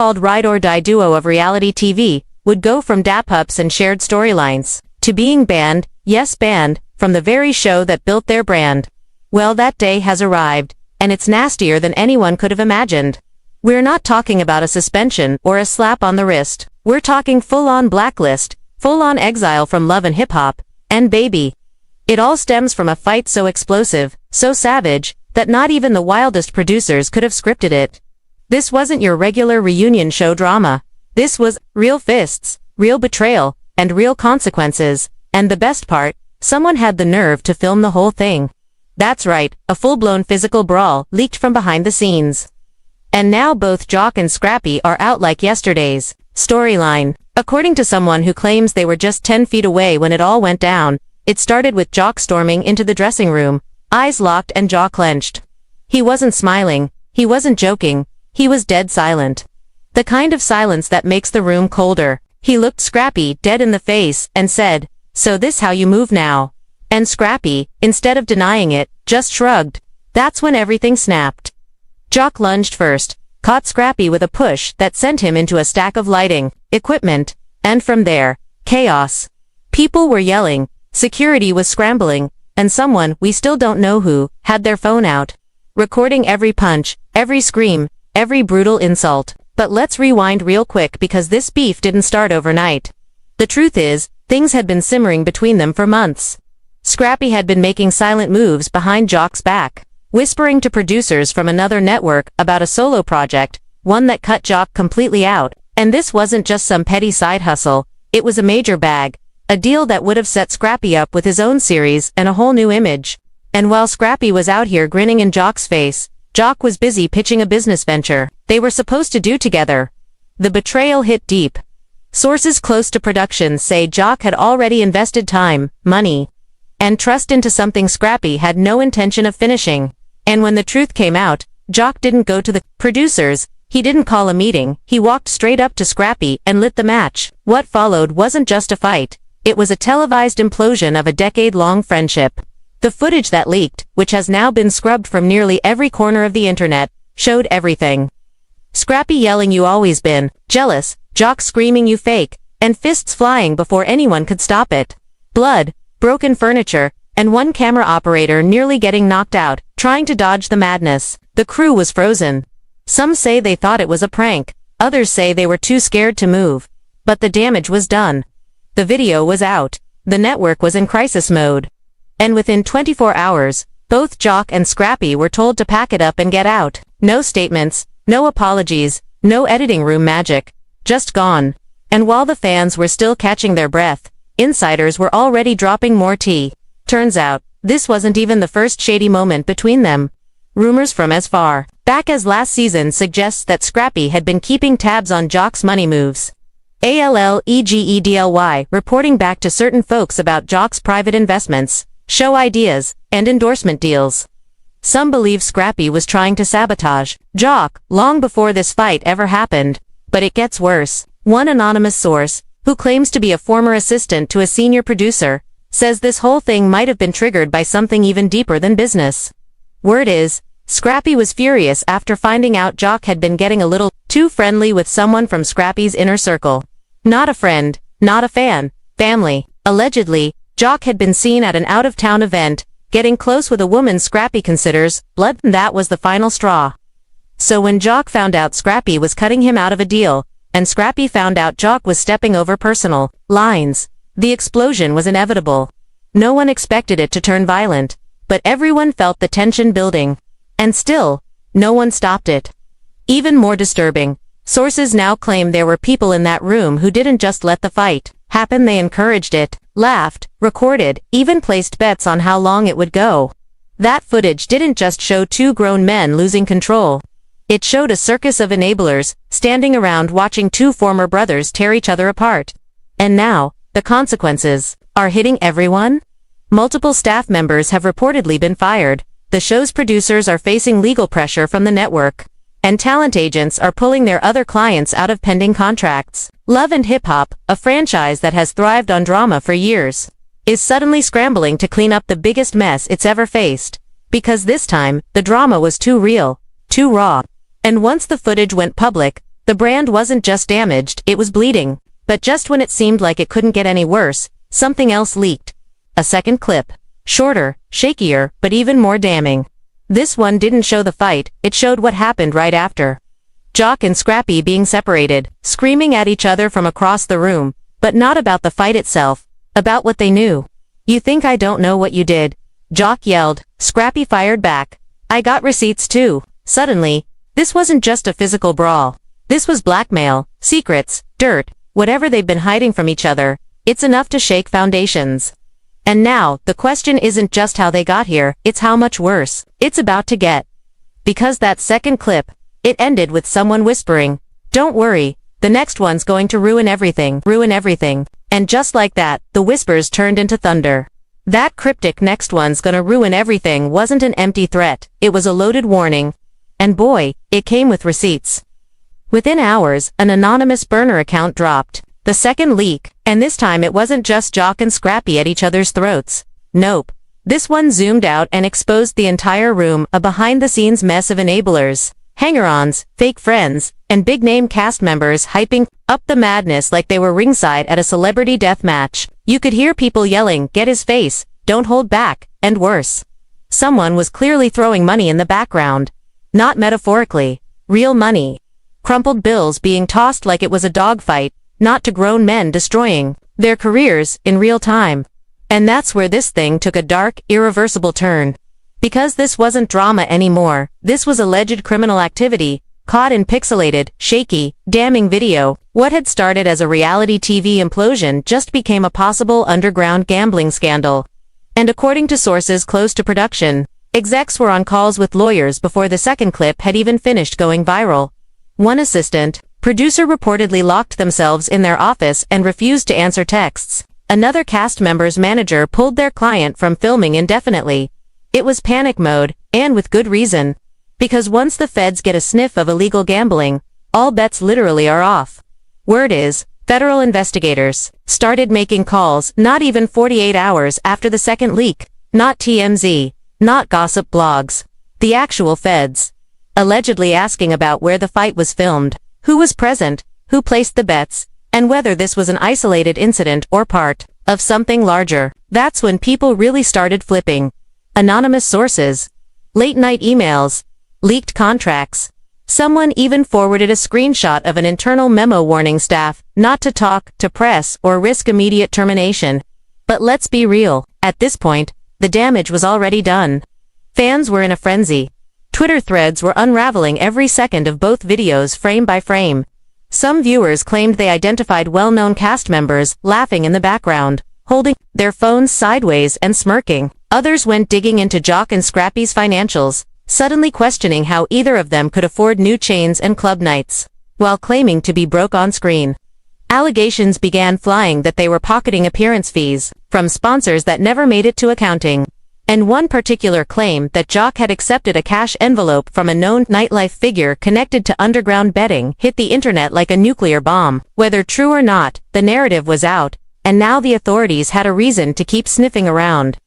called ride-or-die duo of reality TV, would go from dap-ups and shared storylines, to being banned, yes banned, from the very show that built their brand. Well, that day has arrived, and it's nastier than anyone could have imagined. We're not talking about a suspension or a slap on the wrist. We're talking full-on blacklist, full-on exile from love and hip-hop, and baby. It all stems from a fight so explosive, so savage, that not even the wildest producers could have scripted it. This wasn't your regular reunion show drama. This was real fists, real betrayal, and real consequences, and the best part, someone had the nerve to film the whole thing. That's right, a full-blown physical brawl leaked from behind the scenes. And now both Joc and Scrappy are out like yesterday's storyline. According to someone who claims they were just 10 feet away when it all went down, it started with Joc storming into the dressing room, eyes locked and jaw clenched. He wasn't smiling, he wasn't joking, he was dead silent. The kind of silence that makes the room colder. He looked Scrappy dead in the face and said, "So this how you move now?" And Scrappy, instead of denying it, just shrugged. That's when everything snapped. Joc lunged first, caught Scrappy with a push that sent him into a stack of lighting equipment, and from there, chaos. People were yelling, security was scrambling, and someone, we still don't know who, had their phone out, recording every punch, every scream, every brutal insult. But let's rewind real quick because this beef didn't start overnight. The truth is, things had been simmering between them for months. Scrappy had been making silent moves behind Joc's back, whispering to producers from another network about a solo project, one that cut Joc completely out. And this wasn't just some petty side hustle, it was a major bag, a deal that would have set Scrappy up with his own series and a whole new image. And while Scrappy was out here grinning in Joc's face, Joc was busy pitching a business venture they were supposed to do together. The betrayal hit deep. Sources close to production say Joc had already invested time, money, and trust into something Scrappy had no intention of finishing. And when the truth came out, Joc didn't go to the producers, he didn't call a meeting, he walked straight up to Scrappy and lit the match. What followed wasn't just a fight, it was a televised implosion of a decade-long friendship. The footage that leaked, which has now been scrubbed from nearly every corner of the internet, showed everything. Scrappy yelling "You always been jealous," Joc screaming "You fake," and fists flying before anyone could stop it. Blood, broken furniture, and one camera operator nearly getting knocked out, trying to dodge the madness. The crew was frozen. Some say they thought it was a prank, others say they were too scared to move. But the damage was done. The video was out. The network was in crisis mode. And within 24 hours, both Joc and Scrappy were told to pack it up and get out. No statements, no apologies, no editing room magic. Just gone. And while the fans were still catching their breath, insiders were already dropping more tea. Turns out, this wasn't even the first shady moment between them. Rumors from as far back as last season suggests that Scrappy had been keeping tabs on Joc's money moves. LHHATL reporting back to certain folks about Joc's private investments, show ideas, and endorsement deals. Some believe Scrappy was trying to sabotage Joc long before this fight ever happened. But it gets worse. One anonymous source, who claims to be a former assistant to a senior producer, says this whole thing might have been triggered by something even deeper than business. Word is, Scrappy was furious after finding out Joc had been getting a little too friendly with someone from Scrappy's inner circle. Not a friend, not a fan, family. Allegedly, Joc had been seen at an out-of-town event, getting close with a woman Scrappy considers blood. That was the final straw. So when Joc found out Scrappy was cutting him out of a deal, and Scrappy found out Joc was stepping over personal lines, the explosion was inevitable. No one expected it to turn violent, but everyone felt the tension building. And still, no one stopped it. Even more disturbing, sources now claim there were people in that room who didn't just let the fight happen, they encouraged it, laughed, recorded, even placed bets on how long it would go. That footage didn't just show two grown men losing control. It showed a circus of enablers, standing around watching two former brothers tear each other apart. And now, the consequences are hitting everyone? Multiple staff members have reportedly been fired, the show's producers are facing legal pressure from the network, and talent agents are pulling their other clients out of pending contracts. Love and Hip Hop, a franchise that has thrived on drama for years, is suddenly scrambling to clean up the biggest mess it's ever faced. Because this time, the drama was too real, too raw. And once the footage went public, The brand wasn't just damaged, it was bleeding. But just when it seemed like it couldn't get any worse, something else leaked. A second clip. Shorter, shakier, but even more damning. This one didn't show the fight, it showed what happened right after. Joc and Scrappy being separated, screaming at each other from across the room, but not about the fight itself, about what they knew. "You think I don't know what you did?" Joc yelled. Scrappy fired back. "I got receipts too." Suddenly, this wasn't just a physical brawl. This was blackmail, secrets, dirt, whatever they've been hiding from each other. It's enough to shake foundations. And now, the question isn't just how they got here, it's how much worse it's about to get. Because that second clip, it ended with someone whispering, "Don't worry, the next one's going to ruin everything, ruin everything." And just like that, the whispers turned into thunder. That cryptic "next one's gonna ruin everything" wasn't an empty threat, it was a loaded warning. And boy, it came with receipts. Within hours, an anonymous burner account dropped. The second leak, and this time it wasn't just Joc and Scrappy at each other's throats. Nope. This one zoomed out and exposed the entire room, a behind-the-scenes mess of enablers, hanger-ons, fake friends, and big-name cast members hyping up the madness like they were ringside at a celebrity death match. You could hear people yelling, "Get his face, don't hold back," and worse. Someone was clearly throwing money in the background. Not metaphorically. Real money. Crumpled bills being tossed like it was a dogfight, not to grown men destroying their careers in real time. And that's where this thing took a dark, irreversible turn. Because this wasn't drama anymore, this was alleged criminal activity, caught in pixelated, shaky, damning video. What had started as a reality TV implosion just became a possible underground gambling scandal. And according to sources close to production, execs were on calls with lawyers before the second clip had even finished going viral. One assistant, producer reportedly locked themselves in their office and refused to answer texts. Another cast member's manager pulled their client from filming indefinitely. It was panic mode, and with good reason. Because once the feds get a sniff of illegal gambling, all bets literally are off. Word is, federal investigators started making calls not even 48 hours after the second leak. Not TMZ, not gossip blogs. The actual feds. Allegedly asking about where the fight was filmed, who was present, who placed the bets, and whether this was an isolated incident or part of something larger. That's when people really started flipping. Anonymous sources, late-night emails, leaked contracts. Someone even forwarded a screenshot of an internal memo warning staff not to talk to press or risk immediate termination. But let's be real, at this point, the damage was already done. Fans were in a frenzy. Twitter threads were unraveling every second of both videos frame by frame. Some viewers claimed they identified well-known cast members laughing in the background, holding their phones sideways and smirking. Others went digging into Joc and Scrappy's financials, suddenly questioning how either of them could afford new chains and club nights, while claiming to be broke on screen. Allegations began flying that they were pocketing appearance fees from sponsors that never made it to accounting. And one particular claim that Joc had accepted a cash envelope from a known nightlife figure connected to underground betting hit the internet like a nuclear bomb. Whether true or not, the narrative was out, and now the authorities had a reason to keep sniffing around.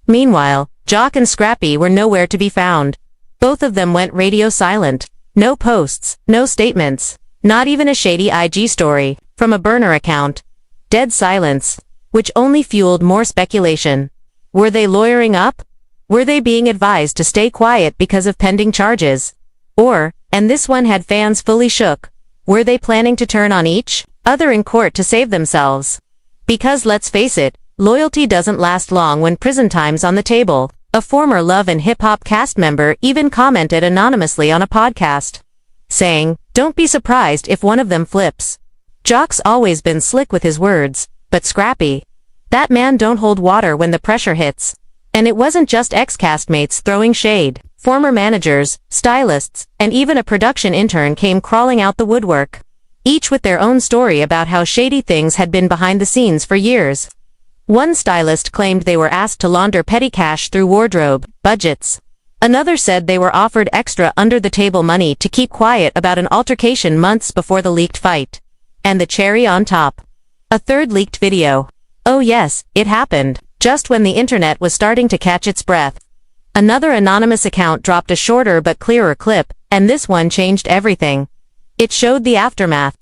Meanwhile, Joc and Scrappy were nowhere to be found. Both of them went radio silent. No posts, no statements, not even a shady IG story from a burner account. Dead silence, which only fueled more speculation. Were they lawyering up? Were they being advised to stay quiet because of pending charges? Or, and this one had fans fully shook, were they planning to turn on each other in court to save themselves? Because let's face it, loyalty doesn't last long when prison time's on the table. A former Love and Hip Hop cast member even commented anonymously on a podcast, saying, "Don't be surprised if one of them flips." Joc's always been slick with his words, but Scrappy, that man don't hold water when the pressure hits. And it wasn't just ex-castmates throwing shade. Former managers, stylists, and even a production intern came crawling out the woodwork. Each with their own story about how shady things had been behind the scenes for years. One stylist claimed they were asked to launder petty cash through wardrobe budgets. Another said they were offered extra under-the-table money to keep quiet about an altercation months before the leaked fight. And the cherry on top, a third leaked video. Oh yes, it happened, just when the internet was starting to catch its breath. Another anonymous account dropped a shorter but clearer clip, and this one changed everything. It showed the aftermath.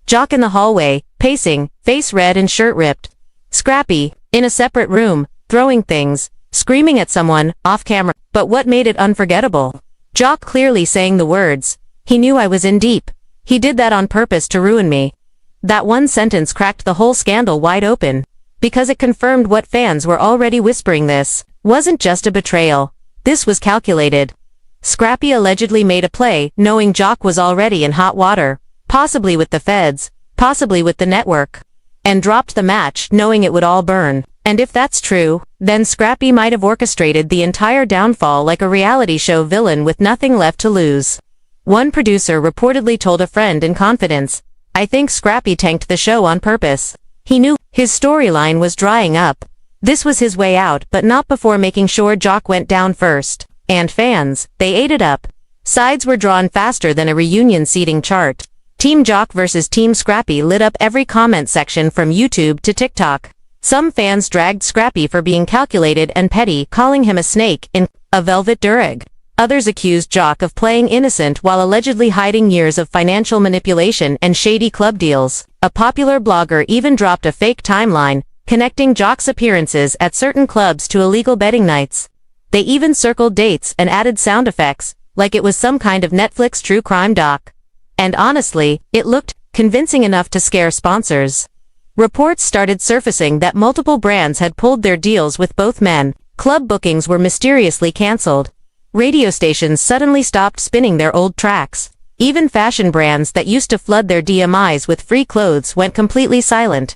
Joc in the hallway, pacing, face red and shirt ripped. Scrappy, in a separate room, throwing things, screaming at someone, off camera. But what made it unforgettable? Joc clearly saying the words, "He knew I was in deep. He did that on purpose to ruin me." That one sentence cracked the whole scandal wide open. Because it confirmed what fans were already whispering: this wasn't just a betrayal. This was calculated. Scrappy allegedly made a play, knowing Joc was already in hot water, possibly with the feds, possibly with the network, and dropped the match, knowing it would all burn. And if that's true, then Scrappy might have orchestrated the entire downfall like a reality show villain with nothing left to lose. One producer reportedly told a friend in confidence, "I think Scrappy tanked the show on purpose. He knew his storyline was drying up. This was his way out, but not before making sure Joc went down first." And fans, they ate it up. Sides were drawn faster than a reunion seating chart. Team Joc versus Team Scrappy lit up every comment section from YouTube to TikTok. Some fans dragged Scrappy for being calculated and petty, calling him a snake in a velvet durag. Others accused Joc of playing innocent while allegedly hiding years of financial manipulation and shady club deals. A popular blogger even dropped a fake timeline, connecting Joc's appearances at certain clubs to illegal betting nights. They even circled dates and added sound effects, like it was some kind of Netflix true crime doc. And honestly, it looked convincing enough to scare sponsors. Reports started surfacing that multiple brands had pulled their deals with both men. Club bookings were mysteriously canceled. Radio stations suddenly stopped spinning their old tracks. Even fashion brands that used to flood their DMIs with free clothes went completely silent.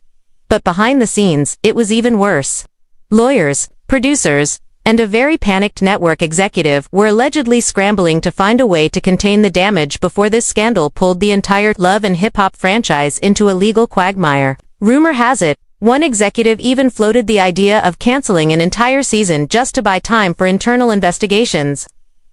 But behind the scenes, it was even worse. Lawyers, producers, and a very panicked network executive were allegedly scrambling to find a way to contain the damage before this scandal pulled the entire love and hip-hop franchise into a legal quagmire. Rumor has it, one executive even floated the idea of canceling an entire season just to buy time for internal investigations.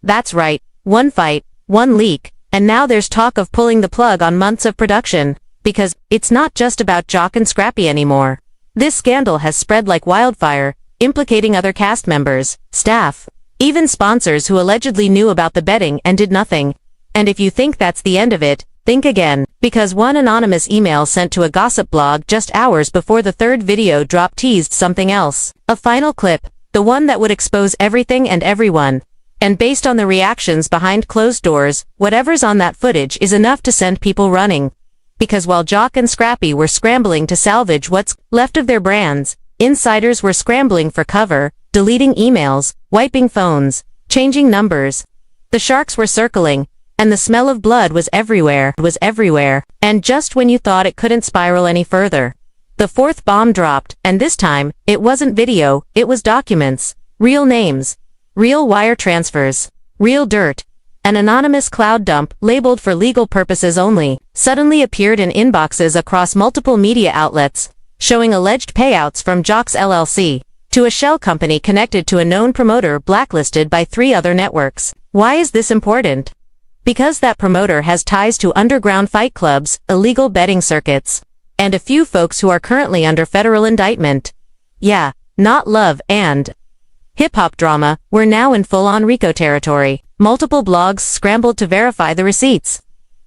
That's right, one fight, one leak, and now there's talk of pulling the plug on months of production. Because it's not just about Joc and Scrappy anymore. This scandal has spread like wildfire, implicating other cast members, staff, even sponsors who allegedly knew about the betting and did nothing. And if you think that's the end of it, think again, because one anonymous email sent to a gossip blog just hours before the third video drop teased something else. A final clip, the one that would expose everything and everyone. And based on the reactions behind closed doors, whatever's on that footage is enough to send people running. Because while Joc and Scrappy were scrambling to salvage what's left of their brands, insiders were scrambling for cover, deleting emails, wiping phones, changing numbers. The sharks were circling, and the smell of blood was everywhere. And just when you thought it couldn't spiral any further, the fourth bomb dropped, and this time, it wasn't video, it was documents, real names, real wire transfers, real dirt. An anonymous cloud dump, labeled for legal purposes only, suddenly appeared in inboxes across multiple media outlets, showing alleged payouts from Joc's LLC to a shell company connected to a known promoter blacklisted by 3 other networks. Why is this important? Because that promoter has ties to underground fight clubs, illegal betting circuits, and a few folks who are currently under federal indictment. Yeah, not love and hip-hop drama, we're now in full-on RICO territory. Multiple blogs scrambled to verify the receipts.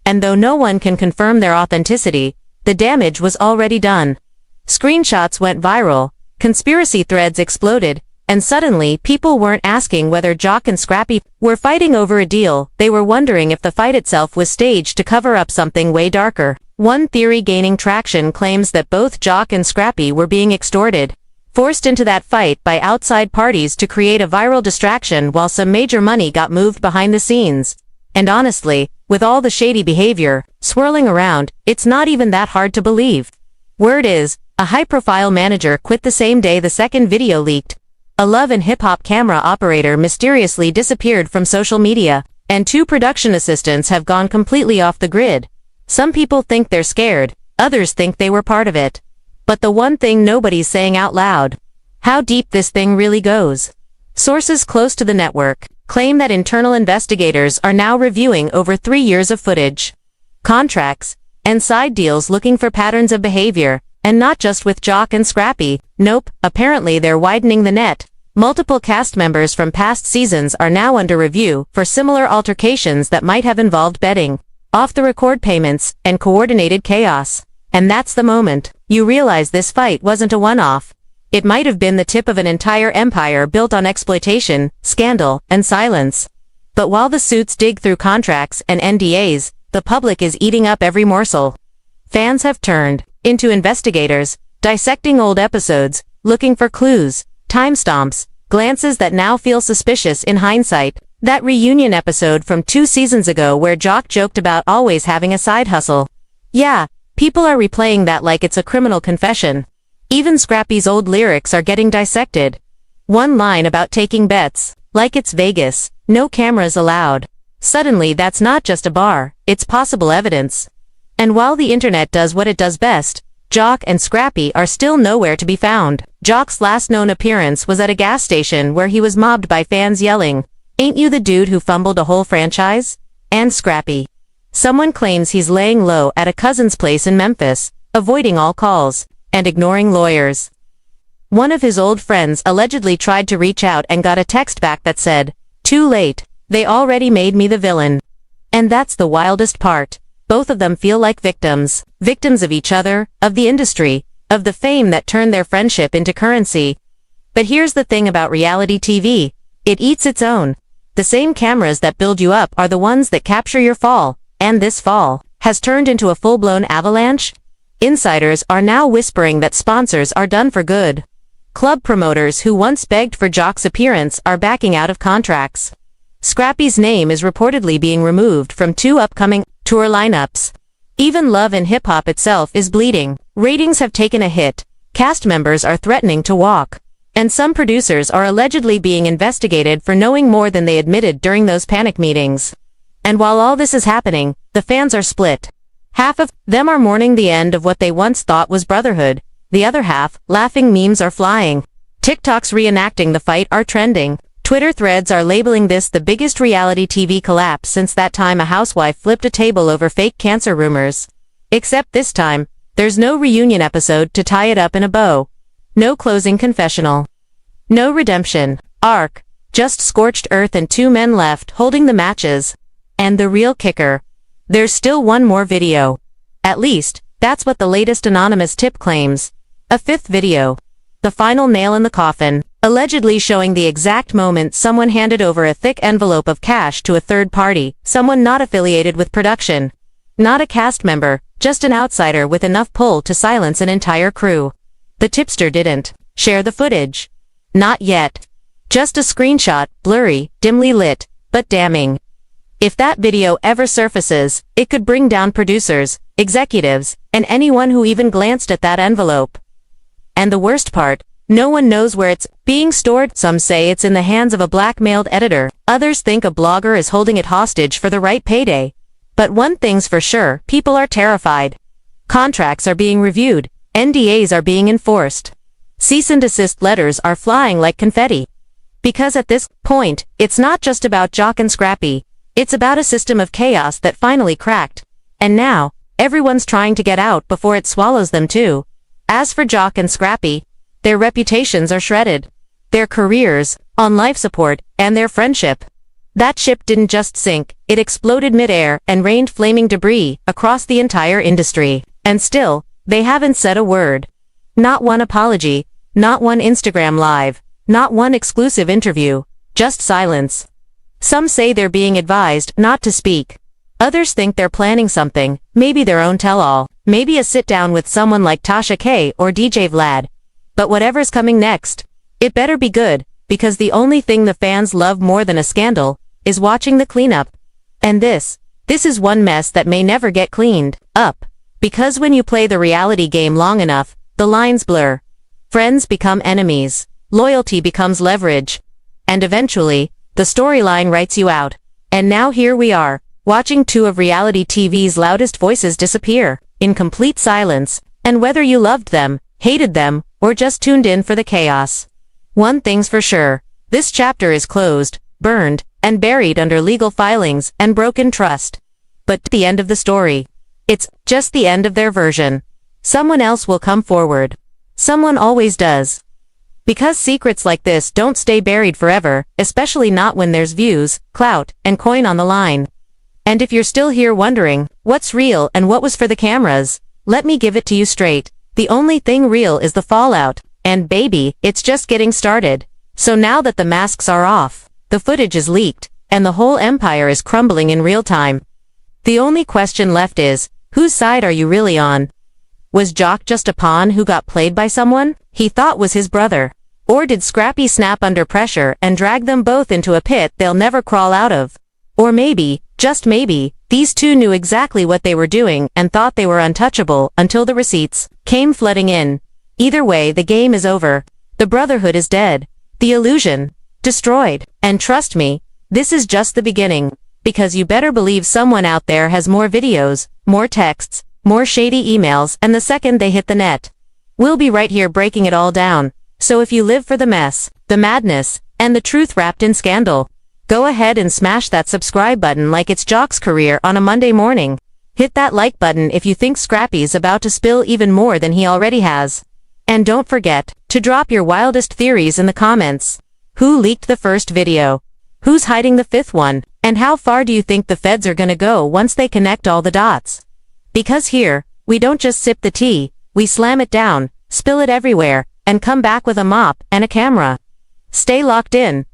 And though no one can confirm their authenticity, the damage was already done. Screenshots went viral, conspiracy threads exploded, and suddenly people weren't asking whether Joc and Scrappy were fighting over a deal, they were wondering if the fight itself was staged to cover up something way darker. One theory gaining traction claims that both Joc and Scrappy were being extorted, forced into that fight by outside parties to create a viral distraction while some major money got moved behind the scenes. And honestly, with all the shady behavior swirling around, it's not even that hard to believe. Word is, a high-profile manager quit the same day the second video leaked. A love and hip-hop camera operator mysteriously disappeared from social media, and 2 production assistants have gone completely off the grid. Some people think they're scared, others think they were part of it. But the one thing nobody's saying out loud: how deep this thing really goes. Sources close to the network claim that internal investigators are now reviewing over 3 years of footage, contracts, and side deals looking for patterns of behavior, and not just with Joc and Scrappy. Nope, apparently they're widening the net. Multiple cast members from past seasons are now under review for similar altercations that might have involved betting. off-the-record payments, and coordinated chaos. And that's the moment you realize this fight wasn't a one-off. It might have been the tip of an entire empire built on exploitation, scandal, and silence. But while the suits dig through contracts and NDAs, the public is eating up every morsel. Fans have turned into investigators, dissecting old episodes, looking for clues, timestamps, glances that now feel suspicious in hindsight. That reunion episode from 2 seasons ago where Joc joked about always having a side hustle. Yeah, people are replaying that like it's a criminal confession. Even Scrappy's old lyrics are getting dissected. One line about taking bets, like it's Vegas, no cameras allowed. Suddenly that's not just a bar, it's possible evidence. And while the internet does what it does best, Joc and Scrappy are still nowhere to be found. Joc's last known appearance was at a gas station where he was mobbed by fans yelling, "Ain't you the dude who fumbled a whole franchise?" And Scrappy. Someone claims he's laying low at a cousin's place in Memphis, avoiding all calls, and ignoring lawyers. One of his old friends allegedly tried to reach out and got a text back that said, "Too late, they already made me the villain." And that's the wildest part. Both of them feel like victims of each other, of the industry, of the fame that turned their friendship into currency. But here's the thing about reality TV. It eats its own. The same cameras that build you up are the ones that capture your fall, and this fall has turned into a full-blown avalanche. Insiders are now whispering that sponsors are done for good. Club promoters who once begged for Joc's appearance are backing out of contracts. Scrappy's name is reportedly being removed from 2 upcoming tour lineups. Even Love and Hip Hop itself is bleeding. Ratings have taken a hit. Cast members are threatening to walk. And some producers are allegedly being investigated for knowing more than they admitted during those panic meetings. And while all this is happening, the fans are split. Half of them are mourning the end of what they once thought was brotherhood. The other half, laughing memes are flying. TikToks reenacting the fight are trending. Twitter threads are labeling this the biggest reality TV collapse since that time a housewife flipped a table over fake cancer rumors. Except this time, there's no reunion episode to tie it up in a bow. No closing confessional. No redemption arc. Just scorched earth and 2 men left holding the matches. And the real kicker. There's still one more video. At least, that's what the latest anonymous tip claims. A 5th video. The final nail in the coffin. Allegedly showing the exact moment someone handed over a thick envelope of cash to a third party, someone not affiliated with production. Not a cast member, just an outsider with enough pull to silence an entire crew. The tipster didn't share the footage. Not yet. Just a screenshot, blurry, dimly lit, but damning. If that video ever surfaces, it could bring down producers, executives, and anyone who even glanced at that envelope. And the worst part, no one knows where it's being stored. Some say it's in the hands of a blackmailed editor. Others think a blogger is holding it hostage for the right payday. But one thing's for sure, people are terrified. Contracts are being reviewed. NDAs are being enforced. Cease and desist letters are flying like confetti. Because at this point, it's not just about Joc and Scrappy. It's about a system of chaos that finally cracked. And now, everyone's trying to get out before it swallows them too. As for Joc and Scrappy, their reputations are shredded. Their careers, on life support, and their friendship. That ship didn't just sink, it exploded midair and rained flaming debris across the entire industry. And still, they haven't said a word. Not one apology, not one Instagram live, not one exclusive interview, just silence. Some say they're being advised not to speak. Others think they're planning something, maybe their own tell-all, maybe a sit-down with someone like Tasha K or DJ Vlad. But whatever's coming next, it better be good, because the only thing the fans love more than a scandal is watching the cleanup. And this is one mess that may never get cleaned up. Because when you play the reality game long enough, the lines blur. Friends become enemies. Loyalty becomes leverage. And eventually, the storyline writes you out. And now here we are, watching 2 of reality TV's loudest voices disappear, in complete silence, and whether you loved them, hated them, or just tuned in for the chaos. One thing's for sure, this chapter is closed, burned, and buried under legal filings and broken trust. But the end of the story. It's just the end of their version. Someone else will come forward. Someone always does. Because secrets like this don't stay buried forever, especially not when there's views, clout, and coin on the line. And if you're still here wondering, what's real and what was for the cameras, let me give it to you straight. The only thing real is the fallout, and baby, it's just getting started. So now that the masks are off, the footage is leaked, and the whole empire is crumbling in real time. The only question left is, whose side are you really on? Was Joc just a pawn who got played by someone he thought was his brother? Or did Scrappy snap under pressure and drag them both into a pit they'll never crawl out of? Or maybe, just maybe, these two knew exactly what they were doing and thought they were untouchable until the receipts came flooding in. Either way, the game is over. The Brotherhood is dead. The illusion destroyed. And trust me, this is just the beginning, because you better believe someone out there has more videos, more texts, more shady emails, and the second they hit the net, we'll be right here breaking it all down. So if you live for the mess, the madness, and the truth wrapped in scandal, go ahead and smash that subscribe button like it's Joc's career on a Monday morning. Hit that like button if you think Scrappy's about to spill even more than he already has. And don't forget to drop your wildest theories in the comments. Who leaked the first video? Who's hiding the fifth one? And how far do you think the feds are gonna go once they connect all the dots? Because here, we don't just sip the tea, we slam it down, spill it everywhere, and come back with a mop and a camera. Stay locked in,